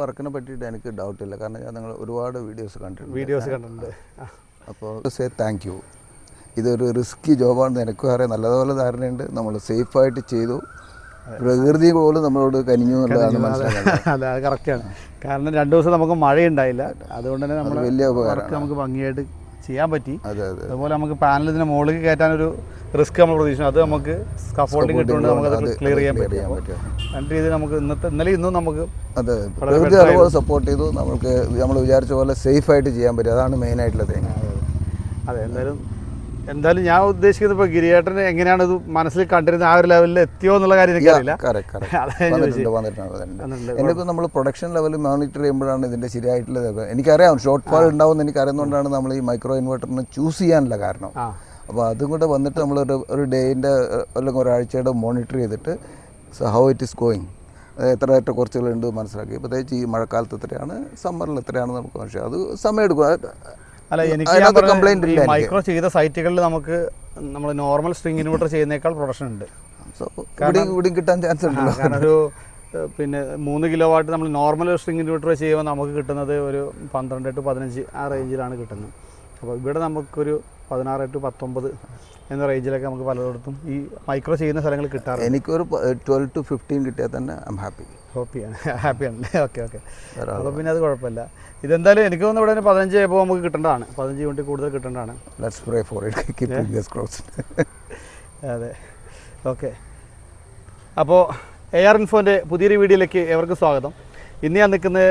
വർക്കിനെ പറ്റിയിട്ട് എനിക്ക് ഡൗട്ടില്ല, കാരണം ഞാൻ നിങ്ങൾ ഒരുപാട് വീഡിയോസ് കണ്ടിട്ടുണ്ട്. അപ്പോൾ താങ്ക് യു. ഇതൊരു റിസ്കി ജോബാണെന്ന് എനിക്കും അറിയാം, നല്ലതുപോലെ ധാരണയുണ്ട്. നമ്മൾ സേഫായിട്ട് ചെയ്തു, പ്രകൃതി പോലും നമ്മളോട് കനിഞ്ഞു എന്നുള്ളതാണ് മനസ്സിലാക്കുന്നത്. അതെ, അത് കറക്റ്റാണ്. കാരണം 2 ദിവസം നമുക്ക് മഴയുണ്ടായില്ല, അതുകൊണ്ട് തന്നെ നമ്മൾ വലിയ ഉപകാരം നമുക്ക് ഭംഗിയായിട്ട് ചെയ്യാൻ പറ്റി. അതുപോലെ നമുക്ക് പാനൽ ഇതിന് മുകളിൽ കയറ്റാനൊരു റിസ്ക് നമ്മൾ പ്രതീക്ഷിച്ചു, അത് നമുക്ക് സ്കഫോൾഡിങ് ഇട്ടുകൊണ്ട് നമുക്കത് ക്ലിയർ ചെയ്യാൻ പറ്റും. 2 രീതിയിൽ നമുക്ക് ഇന്നലെ ഇന്നും നമുക്ക് പ്രകൃതി അതുപോലെ സപ്പോർട്ട് ചെയ്തു. നമുക്ക് നമ്മൾ വിചാരിച്ച പോലെ സേഫായിട്ട് ചെയ്യാൻ പറ്റും, അതാണ് മെയിനായിട്ടുള്ള തിങ്. അതെ, എന്തായാലും ഞാൻ ഉദ്ദേശിക്കുന്നത് ഇപ്പോൾ ഗിരിയേട്ടന് എങ്ങനെയാണ് ഇത് മനസ്സിൽ കണ്ടിരുന്നത്, ആ ഒരു ലെവലിൽ എത്തിയോ എന്നുള്ള കാര്യം എനിക്കറിയില്ല. എന്നിപ്പോൾ നമ്മൾ പ്രൊഡക്ഷൻ ലെവൽ മോണിറ്റർ ചെയ്യുമ്പോഴാണ് ഇതിൻ്റെ ശരിയായിട്ടുള്ളത്. എനിക്കറിയാം ഷോർട്ട് ഫാൾ ഉണ്ടാവുമെന്ന് എനിക്കറിയുന്നതുകൊണ്ടാണ് നമ്മൾ ഈ മൈക്രോ ഇൻവെർട്ടറിന് ചൂസ് ചെയ്യാനുള്ള കാരണം. അപ്പോൾ അതും കൂടെ വന്നിട്ട് നമ്മൾ ഒരു ഡേയിൻ്റെ അല്ലെങ്കിൽ ഒരാഴ്ചയുടെ മോണിറ്റർ ചെയ്തിട്ട് ഹൗ ഇറ്റ് ഈസ് ഗോയിങ്, എത്ര കുറച്ചുകളുണ്ട് മനസ്സിലാക്കി. പ്രത്യേകിച്ച് ഈ മഴക്കാലത്ത് എത്രയാണ്, സമ്മറിൽ എത്രയാണ് നമുക്ക് മനസ്സിലാക്കി. അത് സമയം എടുക്കും. അല്ല, എനിക്ക് മൈക്രോ ചെയ്ത സൈറ്റുകളിൽ നമുക്ക് നമ്മൾ നോർമൽ സ്ട്രിംഗ് ഇൻവെർട്ടർ ചെയ്യുന്നേക്കാൾ പ്രൊഡക്ഷൻ ഉണ്ട്. കിട്ടാൻ ചാൻസ് ഉണ്ട്. കാരണം ഒരു 3 കിലോവാട്ട് നമ്മൾ നോർമൽ സ്ട്രിംഗ് ഇൻവെർട്ടർ ചെയ്യുമ്പോൾ നമുക്ക് കിട്ടുന്നത് ഒരു 12 to 15 ആ റേഞ്ചിലാണ് കിട്ടുന്നത്. അപ്പോൾ ഇവിടെ നമുക്കൊരു 16 to 19 എന്ന റേഞ്ചിലൊക്കെ നമുക്ക് പലയിടത്തും ഈ മൈക്രോ ചെയ്യുന്ന സ്ഥലങ്ങൾ കിട്ടാറുണ്ട്. എനിക്കൊരു 12 to 15 കിട്ടിയാൽ തന്നെ ഐ എം ഹാപ്പിയാണ്. ഓക്കെ. അപ്പോൾ പിന്നെ അത് കുഴപ്പമില്ല. ഇതെന്തായാലും എനിക്ക് തോന്നുന്നു ഇവിടെ 15 ഇപ്പോൾ നമുക്ക് കിട്ടേണ്ടതാണ്, 15 യൂണിറ്റ് കൂടുതൽ കിട്ടേണ്ടതാണ്. അതെ, ഓക്കെ. അപ്പോൾ AR ഇൻഫോൻ്റെ പുതിയൊരു വീഡിയോയിലേക്ക് ഏവർക്കും സ്വാഗതം. ഇന്ന് ഞാൻ നിൽക്കുന്നത്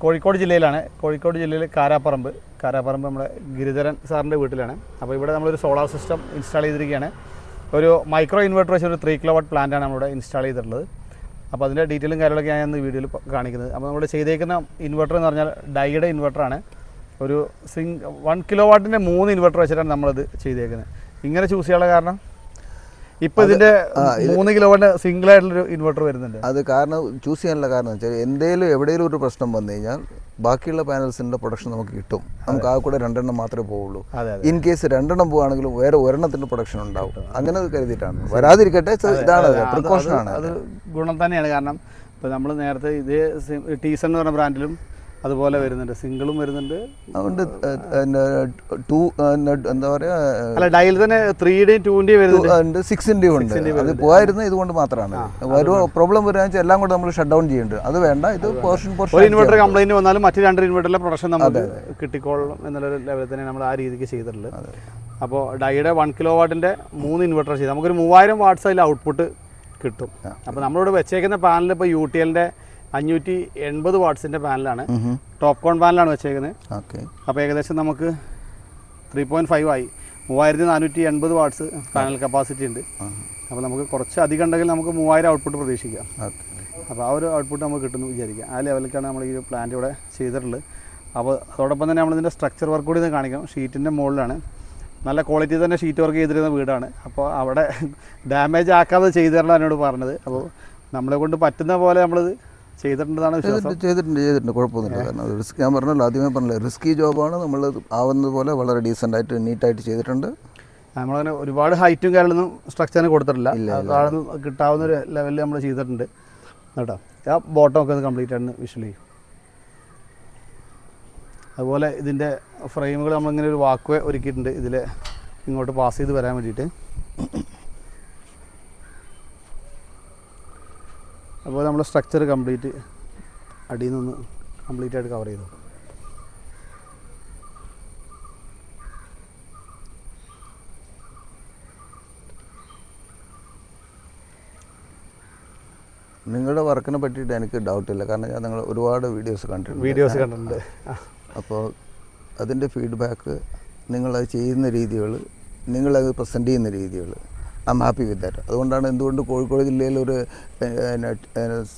കോഴിക്കോട് ജില്ലയിലാണ്. കോഴിക്കോട് ജില്ലയിൽ കാരാപ്പറമ്പ് നമ്മുടെ ഗിരിധരൻ സാറിൻ്റെ വീട്ടിലാണ്. അപ്പോൾ ഇവിടെ നമ്മളൊരു സോളാർ സിസ്റ്റം ഇൻസ്റ്റാൾ ചെയ്തിരിക്കുകയാണ്. ഒരു മൈക്രോ ഇൻവെർട്ടർ വെച്ച് ഒരു 3 kilowatt പ്ലാന്റാണ് നമ്മളിവിടെ ഇൻസ്റ്റാൾ ചെയ്തിട്ടുള്ളത്. അപ്പോൾ അതിൻ്റെ ഡീറ്റെയിലും കാര്യങ്ങളൊക്കെ ഞാൻ ഇന്ന് വീഡിയോയിൽ കാണിക്കുന്നത്. അപ്പോൾ നമ്മൾ ചെയ്തേക്കുന്ന ഇൻവെർട്ടർ എന്ന് പറഞ്ഞാൽ ഡൈയുടെ ഇൻവെർട്ടറാണ്. ഒരു 1 kilowatt 3 ഇൻവെർട്ടർ വെച്ചിട്ടാണ് നമ്മളത് ചെയ്തേക്കുന്നത്. ഇങ്ങനെ ചൂസ് ചെയ്യാനുള്ള കാരണം ഇപ്പോൾ ഇതിൻ്റെ 3 kilowatt സിംഗിൾ ആയിട്ടുള്ളൊരു ഇൻവെർട്ടർ വരുന്നുണ്ട്. അത് കാരണം ചൂസ് ചെയ്യാനുള്ള കാരണം എന്ന് വെച്ചാൽ എവിടെയെങ്കിലും ഒരു പ്രശ്നം വന്നു കഴിഞ്ഞാൽ ബാക്കിയുള്ള പാനൽസിൻ്റെ പ്രൊഡക്ഷൻ നമുക്ക് കിട്ടും. നമുക്ക് ആ കൂടെ 2 എണ്ണം മാത്രമേ പോവുള്ളൂ. ഇൻ കേസ് 2 എണ്ണം പോവുകയാണെങ്കിലും വേറെ ഒരെണ്ണത്തിൻ്റെ പ്രൊഡക്ഷൻ ഉണ്ടാവും. അങ്ങനെ കരുതിയിട്ടാണ്, വരാതിരിക്കട്ടെ. ഇതാണ് പ്രിക്കോഷനാണ്. അത് ഗുണം തന്നെയാണ്. കാരണം ഇപ്പോൾ നമ്മൾ നേരത്തെ ഇതേ ടീസൺ എന്ന് പറഞ്ഞ ബ്രാൻഡിലും അതുപോലെ വരുന്നുണ്ട്, സിംഗിളും വരുന്നുണ്ട്. അതുകൊണ്ട് എന്താ പറയുക, അല്ല ഡയൽ തന്നെ 3ന്റെയും 2ന്റെയും വരുന്നുണ്ട്, 6ന്റെയും ഉണ്ട്. അത് പോയായിരുന്നു ഇതുകൊണ്ട് മാത്രമാണ്. ഒരു പ്രോബ്ലം വരികയാണെന്ന് വെച്ചാൽ എല്ലാം കൂടെ നമ്മൾ ഷട്ട് ഡൗൺ ചെയ്യുന്നുണ്ട്. അത് വേണ്ട, ഇത് ഒരു ഇൻവെർട്ടർ കംപ്ലൈന്റ് വന്നാലും മറ്റ് 2 ഇൻവെർട്ടറിലെ പ്രൊഡക്ഷൻ നമുക്ക് കിട്ടിക്കോളും എന്നുള്ളൊരു ലെവലിൽ തന്നെ നമ്മൾ ആ രീതിക്ക് ചെയ്തിട്ടുള്ളത്. അപ്പോൾ ഡൈയുടെ 1 kilowatt 3 ഇൻവെർട്ടർ ചെയ്ത് നമുക്കൊരു 3000 watts അതിൽ ഔട്ട്പുട്ട് കിട്ടും. അപ്പോൾ നമ്മളിവിടെ വെച്ചേക്കുന്ന പാനൽ ഇപ്പോൾ UTLൻ്റെ 580 watts പാനലാണ്, ടോപ്പ് കോൺ പാനലാണ് വെച്ചേക്കുന്നത്. അപ്പോൾ ഏകദേശം നമുക്ക് 3.5 ആയി, 3480 watts പാനൽ കപ്പാസിറ്റി ഉണ്ട്. അപ്പോൾ നമുക്ക് കുറച്ച് അധികം ഉണ്ടെങ്കിൽ നമുക്ക് 3000 ഔട്ട്പുട്ട് പ്രതീക്ഷിക്കാം. അപ്പോൾ ആ ഒരു ഔട്ട്പുട്ട് നമുക്ക് കിട്ടുന്നു വിചാരിക്കാം. ആ ലെവലിലേക്കാണ് നമ്മൾ ഈ പ്ലാന്റ് ഇവിടെ ചെയ്തിട്ടുള്ളത്. അപ്പോൾ അതോടൊപ്പം തന്നെ നമ്മളിതിൻ്റെ സ്ട്രക്ചർ വർക്ക് കൂടി കാണിക്കാം. ഷീറ്റിൻ്റെ മുകളിലാണ്, നല്ല ക്വാളിറ്റി തന്നെ ഷീറ്റ് വർക്ക് ചെയ്തിരുന്ന വീടാണ്. അപ്പോൾ അവിടെ ഡാമേജ് ആക്കാതെ ചെയ്തു തരണം എന്നോട് പറഞ്ഞത്. അപ്പോൾ നമ്മളെ കൊണ്ട് പറ്റുന്ന പോലെ നമ്മളിത് ചെയ്തിട്ടുണ്ടെന്നാണ് വിശ്വാസം. ചെയ്തിട്ടുണ്ട് കുഴപ്പമൊന്നുമില്ല. കാരണം റിസ്ക്, ഞാൻ പറഞ്ഞല്ലോ, ആദ്യമേ പറഞ്ഞല്ലോ, റിസ്കി ജോബാണ്. നമ്മൾ ആവുന്നത് പോലെ വളരെ ഡീസൻ്റായിട്ട് നീറ്റായിട്ട് ചെയ്തിട്ടുണ്ട്. നമ്മളങ്ങനെ ഒരുപാട് ഹൈറ്റും കാര്യങ്ങളൊന്നും സ്ട്രക്ചറിന് കൊടുത്തിട്ടില്ല, താഴ്ന്ന് കിട്ടാവുന്ന ഒരു ലെവലിൽ നമ്മൾ ചെയ്തിട്ടുണ്ട് കേട്ടോ. ആ ബോട്ടമൊക്കെ ഒന്ന് കംപ്ലീറ്റ് ആയിട്ട് വിഷ്വൽ ചെയ്യും. അതുപോലെ ഇതിൻ്റെ ഫ്രെയിമുകൾ നമ്മളിങ്ങനെ ഒരു വാക്ക് വേ ഒരുക്കിയിട്ടുണ്ട് ഇതിൽ ഇങ്ങോട്ട് പാസ് ചെയ്ത് വരാൻ വേണ്ടിയിട്ട്. അതുപോലെ നമ്മൾ സ്ട്രക്ചർ കംപ്ലീറ്റ് അടിയിൽ നിന്ന് കംപ്ലീറ്റ് ആയിട്ട് കവർ ചെയ്തു. നിങ്ങളുടെ വർക്കിനെ പറ്റിയിട്ട് എനിക്ക് ഡൗട്ടില്ല, കാരണം ഞാൻ നിങ്ങൾ ഒരുപാട് വീഡിയോസ് കണ്ടിട്ടുണ്ട്. അപ്പോൾ അതിൻ്റെ ഫീഡ്ബാക്ക്, നിങ്ങളത് ചെയ്യുന്ന രീതികൾ, നിങ്ങളത് പ്രസൻറ്റ് ചെയ്യുന്ന രീതികൾ, I am happy with that. അതുകൊണ്ടാണ് എന്തുകൊണ്ട് കോഴിക്കോട് ജില്ലയിൽ ഒരു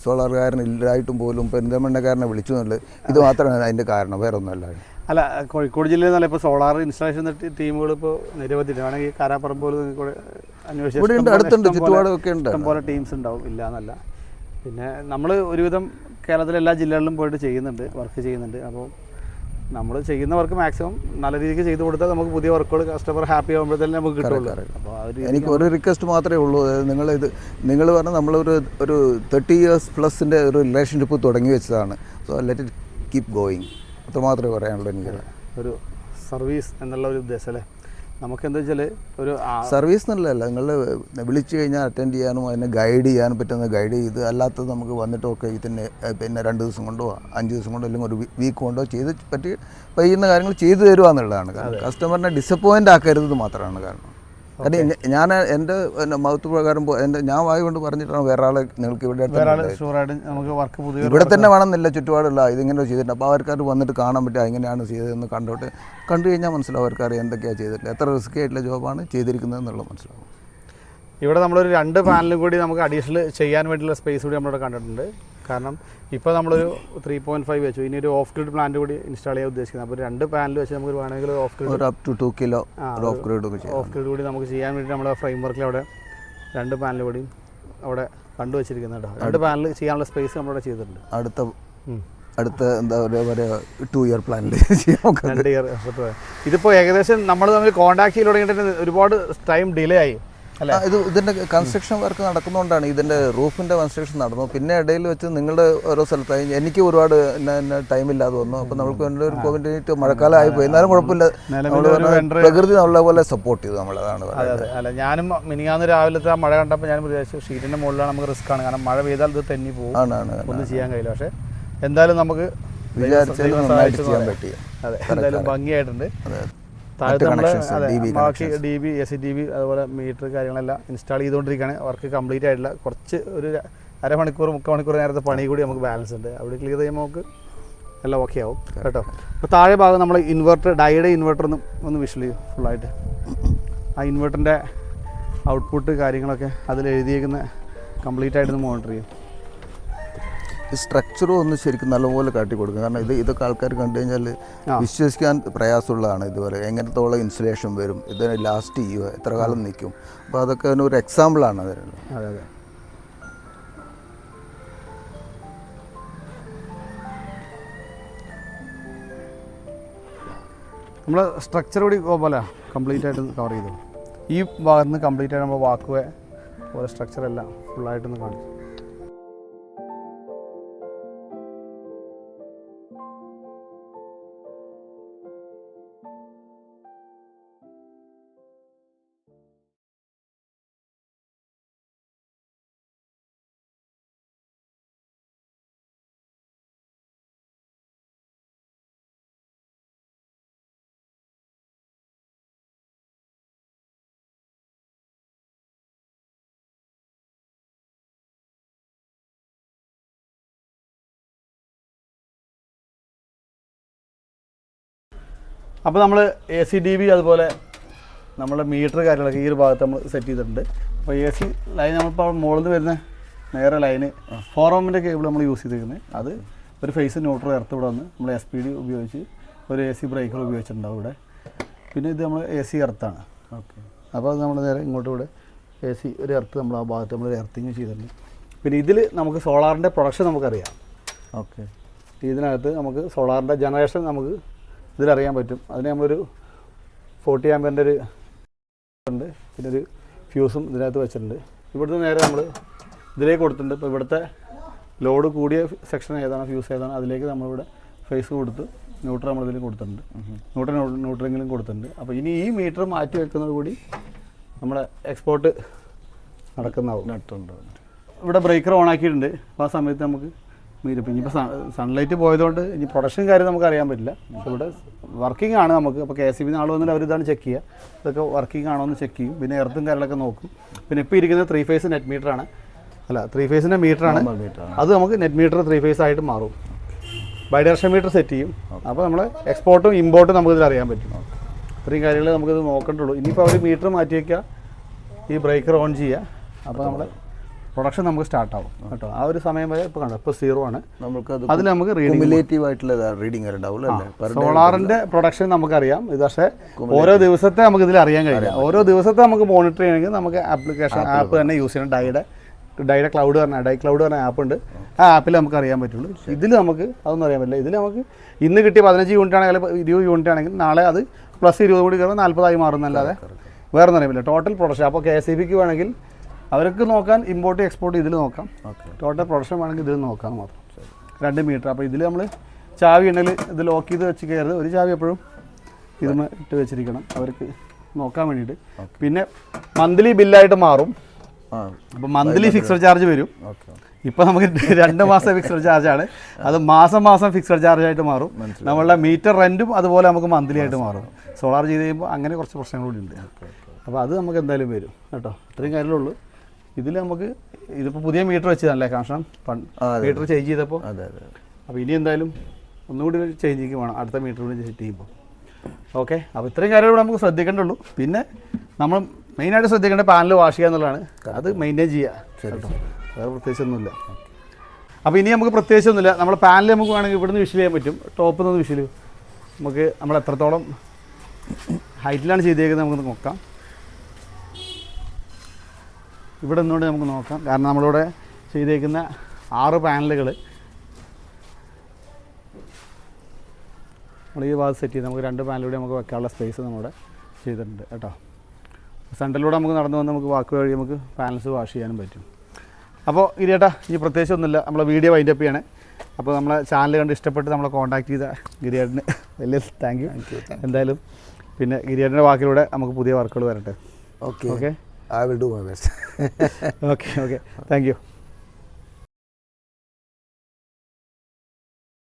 സോളാറുകാരൻ ഇല്ലായിട്ടും പോലും പെരിന്തൽമണ്ണക്കാരനെ വിളിച്ചു എന്നുള്ളത്. ഇത് മാത്രമാണ് അതിൻ്റെ കാരണം, വേറെ ഒന്നുമല്ല. അല്ല, കോഴിക്കോട് ജില്ലയിൽ നല്ല ഇപ്പോൾ സോളാർ ഇൻസ്റ്റാളേഷൻ ടീമുകൾ ഇപ്പോൾ നിരവധി വേണമെങ്കിൽ കാരാപ്പുറം പോലെ അന്വേഷിച്ച് അടുത്തുണ്ട്, ചുറ്റുപാടൊക്കെ ഉണ്ട്, ഇഷ്ടംപോലെ ടീംസ് ഉണ്ടാവും, ഇല്ല എന്നല്ല. പിന്നെ നമ്മൾ ഒരുവിധം കേരളത്തിലെ എല്ലാ ജില്ലകളിലും പോയിട്ട് ചെയ്യുന്നുണ്ട്, വർക്ക് ചെയ്യുന്നുണ്ട്. അപ്പോൾ നമ്മൾ ചെയ്യുന്ന വർക്ക് മാക്സിമം നല്ല രീതിക്ക് ചെയ്ത് കൊടുത്താൽ നമുക്ക് പുതിയ വർക്കുകൾ കസ്റ്റമർ ഹാപ്പി ആകുമ്പോഴത്തേക്കും നമുക്ക് കിട്ടുള്ളൂ. അപ്പോൾ എനിക്ക് ഒരു റിക്വസ്റ്റ് മാത്രമേ ഉള്ളൂ. നിങ്ങൾ പറഞ്ഞാൽ നമ്മളൊരു 30 years പ്ലസിൻ്റെ ഒരു റിലേഷൻഷിപ്പ് തുടങ്ങി വെച്ചതാണ്. So let it keep going. അത് മാത്രമേ പറയാനുള്ളൂ എനിക്ക്. ഒരു സർവീസ് എന്നുള്ള ഒരു ഉദ്ദേശം അല്ലേ നമുക്ക് എന്താ വെച്ചാൽ ഒരു സർവീസ് എന്നുള്ളതല്ല, നിങ്ങൾ വിളിച്ചു കഴിഞ്ഞാൽ അറ്റൻഡ് ചെയ്യാനും അതിനെ ഗൈഡ് ചെയ്യാനും പറ്റുന്ന ഗൈഡ് ചെയ്ത്, അല്ലാത്തത് നമുക്ക് വന്നിട്ടൊക്കെ ഇതിന് പിന്നെ 2 ദിവസം കൊണ്ടോ 5 ദിവസം കൊണ്ടോ അല്ലെങ്കിൽ ഒരു വീക്ക് കൊണ്ടോ ചെയ്ത് പറ്റുന്ന കാര്യങ്ങൾ ചെയ്തു തരുക എന്നുള്ളതാണ്. കാരണം കസ്റ്റമറിനെ ഡിസപ്പോയിൻ്റ് ആക്കരുത് മാത്രമാണ് കാരണം. കാരണം ഞാൻ എൻ്റെ മൗത്ത് പ്രകാരം ഞാൻ വായ കൊണ്ട് പറഞ്ഞിട്ടാണ് വേറെ ആളെ നിങ്ങൾക്ക് ഇവിടെ തന്നെ വേണമെന്നില്ല, ചുറ്റുപാടുള്ള ഇതിങ്ങനെ ചെയ്തിട്ടുണ്ട്. അപ്പോൾ അവർക്കാർ വന്നിട്ട് കാണാൻ പറ്റുക എങ്ങനെയാണ് ചെയ്തതെന്ന് കണ്ടു കഴിഞ്ഞാൽ മനസ്സിലാവും. അവർക്കറിയാം എന്തൊക്കെയാണ് ചെയ്തിട്ടില്ല, എത്ര റിസ്ക് ആയിട്ടുള്ള ജോബാണ് ചെയ്തിരിക്കുന്നത് എന്നുള്ളത് മനസ്സിലാവും. ഇവിടെ നമ്മളൊരു 2 പാനലും കൂടി നമുക്ക് അഡീഷണൽ ചെയ്യാൻ വേണ്ടിയുള്ള സ്പേസ് കൂടി നമ്മളിവിടെ കണ്ടിട്ടുണ്ട്. കാരണം ഇപ്പോൾ നമ്മളൊരു 3.5 വെച്ചു, ഇനി ഒരു ഓഫ് ഗ്രിഡ് പ്ലാന്റ് കൂടി ഇൻസ്റ്റാൾ ചെയ്യാൻ ഉദ്ദേശിക്കുന്നത്. അപ്പോൾ 2 പാനൽ വെച്ച് നമുക്ക് വേണമെങ്കിൽ off grid up to 2 kilo off grid കൂടി നമുക്ക് ചെയ്യാൻ വേണ്ടി നമ്മുടെ ഫ്രെയിം വർക്കിൽ അവിടെ 2 പാനൽ കൂടി അവിടെ കണ്ടുവച്ചിരിക്കുന്നത് കേട്ടോ. 2 പാനൽ ചെയ്യാനുള്ള സ്പേസ് നമ്മളിവിടെ ചെയ്തിട്ടുണ്ട്. അടുത്ത എന്താ പറയുക 2 year പ്ലാനിൽ 2 ഇയർ. ഇതിപ്പോൾ ഏകദേശം നമ്മൾ തമ്മിൽ കോൺടാക്ട് ചെയ്ത് തുടങ്ങിയിട്ട് ഒരുപാട് ടൈം ഡിലേ ആയി. ഇതിൻ്റെ കൺസ്ട്രക്ഷൻ വർക്ക് നടക്കുന്നതുകൊണ്ടാണ്. ഇതിൻ്റെ റൂഫിൻ്റെ കൺസ്ട്രക്ഷൻ നടന്നു. പിന്നെ ഇടയിൽ വെച്ച് നിങ്ങളുടെ ഓരോ സ്ഥലത്തായി എനിക്ക് ഒരുപാട് ടൈമില്ലാതെ വന്നു. അപ്പോൾ നമുക്ക് ഒരു കോവിഡ് മഴക്കാലം ആയി പോയി. എന്നാലും കുഴപ്പമില്ല, പ്രകൃതി നമ്മളെ പോലെ സപ്പോർട്ട് ചെയ്തു നമ്മളതാണ്. അല്ല ഞാനും മിനിങ്ങാന്ന് രാവിലത്തെ ആ മഴ കണ്ടപ്പോൾ ഞാൻ വിചാരിച്ചു ഷീറ്റിൻ്റെ മുകളിലാണ് നമുക്ക് റിസ്ക് ആണ്. കാരണം മഴ പെയ്താൽ ഇത് തെന്നി പോകും, ഒന്നും ചെയ്യാൻ കഴിയില്ല. പക്ഷേ എന്തായാലും നമുക്ക് വിചാരിച്ചാലും നന്നായിട്ട് ചെയ്യാൻ പറ്റി. അതെ, എന്തായാലും ഭംഗിയായിട്ടുണ്ട്. താഴത്തെ നമ്മൾ ബാക്കി DB ACDB അതുപോലെ മീറ്റർ കാര്യങ്ങളെല്ലാം ഇൻസ്റ്റാൾ ചെയ്തുകൊണ്ടിരിക്കുകയാണ്. വർക്ക് കംപ്ലീറ്റ് ആയിട്ടില്ല. കുറച്ച് ഒരു 1/2 മണിക്കൂർ 3/4 മണിക്കൂർ നേരത്തെ പണി കൂടി നമുക്ക് ബാലൻസ് ഉണ്ട്. അവിടെ ക്ലിയർ ചെയ്യുമ്പോൾ നമുക്ക് എല്ലാം ഓക്കെ ആവും കേട്ടോ. അപ്പോൾ താഴെ ഭാഗം നമ്മൾ ഇൻവെർട്ടർ ഡൈയുടെ ഇൻവെർട്ടർ ഒന്ന് വിഷ്വൽ ചെയ്യും ഫുള്ളായിട്ട്. ആ ഇൻവെർട്ടറിൻ്റെ ഔട്ട്പുട്ട് കാര്യങ്ങളൊക്കെ അതിൽ എഴുതിയേക്കുന്ന കംപ്ലീറ്റ് ആയിട്ടൊന്ന് മോണിറ്റർ ചെയ്യും. ഈ സ്ട്രക്ചറും ഒന്ന് ശരിക്കും നല്ലപോലെ കാട്ടി കൊടുക്കും. കാരണം ഇതൊക്കെ ആൾക്കാർ കണ്ടു കഴിഞ്ഞാൽ വിശ്വസിക്കാൻ പ്രയാസമുള്ളതാണ്. ഇതുപോലെ എങ്ങനത്തോളം ഇൻസുലേഷൻ വരും, ഇത് ലാസ്റ്റ് ചെയ്യുക, എത്ര കാലം നിൽക്കും. അപ്പോൾ അതൊക്കെ ഒരു എക്സാമ്പിളാണ് അതിന്. അതെ അതെ. നമ്മൾ സ്ട്രക്ചർ കൂടി പോലെ കംപ്ലീറ്റ് ആയിട്ട് കവർ ചെയ്തു. ഈ ഭാഗത്ത് നിന്ന് കംപ്ലീറ്റ് ആയിട്ട് നമ്മൾ വാക്കുവേ പോലെ സ്ട്രക്ചറെല്ലാം ഫുള്ളായിട്ടൊന്ന് കാണിച്ചു. അപ്പോൾ നമ്മൾ ACDB അതുപോലെ നമ്മുടെ മീറ്റർ കാര്യങ്ങളൊക്കെ ഈ ഒരു ഭാഗത്ത് നമ്മൾ സെറ്റ് ചെയ്തിട്ടുണ്ട്. അപ്പോൾ AC ലൈൻ നമ്മളിപ്പോൾ മുകളിൽ നിന്ന് വരുന്ന നേരെ ലൈന് 4 ohmൻ്റെ കേബിൾ നമ്മൾ യൂസ് ചെയ്തിരിക്കുന്നത്. അത് ഒരു ഫേസ് ന്യൂട്രൽ എർത്ത് ഇവിടെ വന്ന് നമ്മൾ SPD ഉപയോഗിച്ച് ഒരു AC ബ്രേക്കർ ഉപയോഗിച്ചിട്ടുണ്ടാവും ഇവിടെ. പിന്നെ ഇത് നമ്മൾ AC എർത്താണ്. ഓക്കെ. അപ്പോൾ അത് നമ്മൾ നേരെ ഇങ്ങോട്ട് ഇവിടെ AC ഒരു എർത്ത് നമ്മൾ ആ ഭാഗത്ത് നമ്മൾ എർത്തിങ് ചെയ്തിട്ടുണ്ട്. പിന്നെ ഇതിൽ നമുക്ക് സോളാറിൻ്റെ പ്രൊഡക്ഷൻ നമുക്കറിയാം. ഓക്കെ. ഇതിനകത്ത് നമുക്ക് സോളാറിൻ്റെ ജനറേഷൻ നമുക്ക് ഇതിലറിയാൻ പറ്റും. അതിന് നമ്മളൊരു 40 ആമ്പിയറിൻ്റെ ഒരു ഉണ്ട്. പിന്നെ ഒരു ഫ്യൂസും ഇതിനകത്ത് വെച്ചിട്ടുണ്ട്. ഇവിടുന്ന് നേരെ നമ്മൾ ഇതിലേക്ക് കൊടുത്തിട്ടുണ്ട്. ഇപ്പോൾ ഇവിടുത്തെ ലോഡ് കൂടിയ സെക്ഷൻ ഏതാണ്, ഫ്യൂസ് ഏതാണ്, അതിലേക്ക് നമ്മളിവിടെ ഫേസ് കൊടുത്ത് ന്യൂട്രൽ നമ്മളിതിൽ കൊടുത്തിട്ടുണ്ട്. ന്യൂട്രെങ്കിലും കൊടുത്തിട്ടുണ്ട്. അപ്പോൾ ഇനി ഈ മീറ്റർ മാറ്റി വെക്കുന്നത് കൂടി നമ്മുടെ എക്സ്പോർട്ട് നടക്കുന്നതാവും. ഇവിടെ ബ്രേക്കർ ഓൺ ആക്കിയിട്ടുണ്ട്. അപ്പോൾ ആ സമയത്ത് നമുക്ക് മീറ്റർ ഇനിയിപ്പോൾ സൺലൈറ്റ് പോയതുകൊണ്ട് ഇനി പ്രൊഡക്ഷൻ കാര്യം നമുക്ക് അറിയാൻ പറ്റില്ല. പക്ഷേ ഇവിടെ വർക്കിംഗ് ആണ് നമുക്ക്. അപ്പോൾ KSB ആൾ വന്നിട്ട് അവരിതാണ് ചെക്ക് ചെയ്യുക, ഇതൊക്കെ വർക്കിംഗ് ആണോ എന്ന് ചെക്ക് ചെയ്യും. പിന്നെ എർത്തും കാര്യങ്ങളൊക്കെ നോക്കും. പിന്നെ ഇപ്പോൾ ഇരിക്കുന്നത് 3 phase നെറ്റ് മീറ്ററാണ്. അല്ല 3 phase മീറ്ററാണ്. അത് നമുക്ക് നെറ്റ് മീറ്റർ 3 phase ആയിട്ട് മാറും. ബൈഡയറക്ഷൻ മീറ്റർ സെറ്റ് ചെയ്യും. അപ്പോൾ നമ്മൾ എക്സ്പോർട്ടും ഇമ്പോർട്ടും നമുക്കിതിൽ അറിയാൻ പറ്റും. ഇത്രയും കാര്യങ്ങൾ നമുക്കിത് നോക്കേണ്ടുള്ളൂ. ഇനിയിപ്പോൾ അവർ മീറ്റർ മാറ്റി വയ്ക്കുക, ഈ ബ്രേക്കർ ഓൺ ചെയ്യുക. അപ്പോൾ നമ്മൾ പ്രൊഡക്ഷൻ നമുക്ക് സ്റ്റാർട്ട് ആവും കേട്ടോ. ആ ഒരു സമയം വരെ ഇപ്പോൾ കണ്ടോ ഇപ്പോൾ 0 ആണ്. അതിൽ നമുക്ക് സോളാറിൻ്റെ പ്രൊഡക്ഷൻ നമുക്കറിയാം. ഇത് പക്ഷേ ഓരോ ദിവസത്തെ നമുക്ക് ഇതിൽ അറിയാൻ കഴിയില്ല. ഓരോ ദിവസത്തെ നമുക്ക് മോണിറ്റർ ചെയ്യണമെങ്കിൽ നമുക്ക് ആപ്ലിക്കേഷൻ ആപ്പ് തന്നെ യൂസ് ചെയ്യണം. ഡൈയുടെ ഡൈയുടെ ക്ലൗഡ് പറഞ്ഞ ഡൈ ക്ലൗഡ് പറഞ്ഞ ആപ്പ് ഉണ്ട്. ആ ആപ്പിൽ നമുക്ക് അറിയാൻ പറ്റുള്ളൂ. ഇതിൽ നമുക്ക് അതൊന്നും അറിയാൻ പറ്റില്ല. ഇതിൽ നമുക്ക് ഇന്ന് കിട്ടിയ 15 യൂണിറ്റ് ആണെങ്കിൽ 20 യൂണിറ്റ് ആണെങ്കിൽ നാളെ അത് പ്ലസ് 20 കൂടി കയറുമ്പോൾ 40 മാറുന്നല്ലാതെ വേറെ ഒന്നും അറിയില്ല. ടോട്ടൽ പ്രൊഡക്ഷൻ അപ്പോൾ KSEBക്ക് വേണമെങ്കിൽ അവർക്ക് നോക്കാൻ ഇമ്പോർട്ട് എക്സ്പോർട്ട് ഇതിൽ നോക്കാം. ടോട്ടൽ പ്രൊഡക്ഷൻ വേണമെങ്കിൽ ഇതിൽ നോക്കാം മാത്രം. 2 മീറ്റർ. അപ്പോൾ ഇതിൽ നമ്മൾ ചാവി ഉണ്ടെങ്കിൽ ഇത് ലോക്ക് ചെയ്ത് വെച്ച് കയറുന്നത്. ഒരു ചാവി എപ്പോഴും ഇതിന് ഇട്ട് വെച്ചിരിക്കണം അവർക്ക് നോക്കാൻ വേണ്ടിയിട്ട്. പിന്നെ മന്ത്ലി ബില്ലായിട്ട് മാറും. അപ്പോൾ മന്ത്ലി ഫിക്സഡ് ചാർജ് വരും. ഇപ്പോൾ നമുക്ക് 2 മാസം ഫിക്സഡ് ചാർജാണ്. അത് മാസം ഫിക്സഡ് ചാർജായിട്ട് മാറും. നമ്മളുടെ മീറ്റർ റെൻറ്റും അതുപോലെ നമുക്ക് മന്ത്ലി ആയിട്ട് മാറും. സോളാർ ചെയ്ത് കഴിയുമ്പോൾ അങ്ങനെ കുറച്ച് പ്രശ്നങ്ങളൂടി ഉണ്ട്. അപ്പോൾ അത് നമുക്ക് എന്തായാലും വരും കേട്ടോ. ഇത്രയും കാര്യമുള്ളൂ. ഇതിൽ നമുക്ക് ഇതിപ്പോൾ പുതിയ മീറ്റർ വെച്ചതല്ലേ കാരണം മീറ്റർ ചേഞ്ച് ചെയ്തപ്പോൾ. അപ്പോൾ ഇനി എന്തായാലും ഒന്നുകൂടി ചേഞ്ചിങ് വേണം അടുത്ത മീറ്റർ കൂടി സെറ്റ് ചെയ്യുമ്പോൾ. ഓക്കെ. അപ്പോൾ ഇത്രയും കാര്യങ്ങൾ നമുക്ക് ശ്രദ്ധിക്കേണ്ടുള്ളൂ. പിന്നെ നമ്മൾ മെയിനായിട്ട് ശ്രദ്ധിക്കേണ്ട പാനൽ വാഷ് ചെയ്യുക എന്നുള്ളതാണ്. അത് മെയിൻറ്റെയിൻ ചെയ്യുക കേട്ടോ. വേറെ പ്രത്യേകിച്ചൊന്നുമില്ല. അപ്പോൾ ഇനി നമുക്ക് പ്രത്യേകിച്ചൊന്നുമില്ല. നമ്മൾ പാനൽ നമുക്ക് വേണമെങ്കിൽ ഇവിടുന്ന് വിഷിൽ ചെയ്യാൻ പറ്റും. ടോപ്പിൽ നിന്ന് വിഷിൽ നമുക്ക് നമ്മൾ എത്രത്തോളം ഹൈറ്റിലാണ് ചെയ്തേക്കുന്നത് നമുക്ക് നോക്കാം. ഇവിടെ നിന്നുകൊണ്ട് നമുക്ക് നോക്കാം. കാരണം നമ്മളിവിടെ ചെയ്തേക്കുന്ന 6 പാനലുകൾ നമ്മൾ ഈ ഭാഗത്ത് സെറ്റ് ചെയ്ത് നമുക്ക് 2 പാനലൂടെ നമുക്ക് വെക്കാനുള്ള സ്പേസ് നമ്മുടെ ചെയ്തിട്ടുണ്ട് കേട്ടോ. സെൻറ്ററിലൂടെ നമുക്ക് നടന്നു വന്ന് നമുക്ക് വാക്ക് വഴി നമുക്ക് പാനൽസ് വാഷ് ചെയ്യാനും പറ്റും. അപ്പോൾ ഗിരിയേട്ടാ ഈ പ്രത്യേകിച്ചൊന്നുമില്ല. നമ്മളെ വീഡിയോ വൈൻഡപ്പ് ചെയ്യണേ. അപ്പോൾ നമ്മളെ ചാനൽ കണ്ട് ഇഷ്ടപ്പെട്ട് നമ്മളെ കോൺടാക്ട് ചെയ്ത ഗിരിയേട്ടന് വലിയ താങ്ക് യു. എന്തായാലും പിന്നെ ഗിരിയേട്ടൻ്റെ വാക്കിലൂടെ നമുക്ക് പുതിയ വർക്കുകൾ വരട്ടെ. Okay. I will do my best. Okay. Thank you.